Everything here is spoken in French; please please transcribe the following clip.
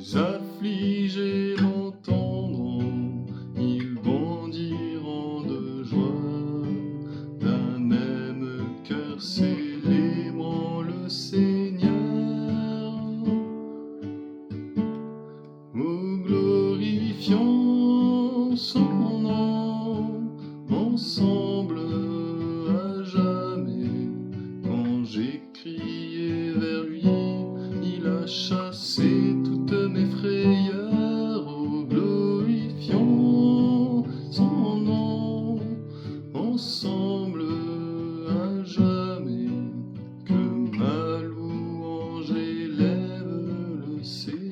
Les affligés l'entendront, ils bondiront de joie, d'un même cœur célébrant le Seigneur. Oh, glorifions son nom ensemble à jamais. Quand j'ai crié vers lui, il a chassé toutes mes frayeurs. Oh, glorifions son nom ensemble à jamais. Que ma louange élève le Seigneur.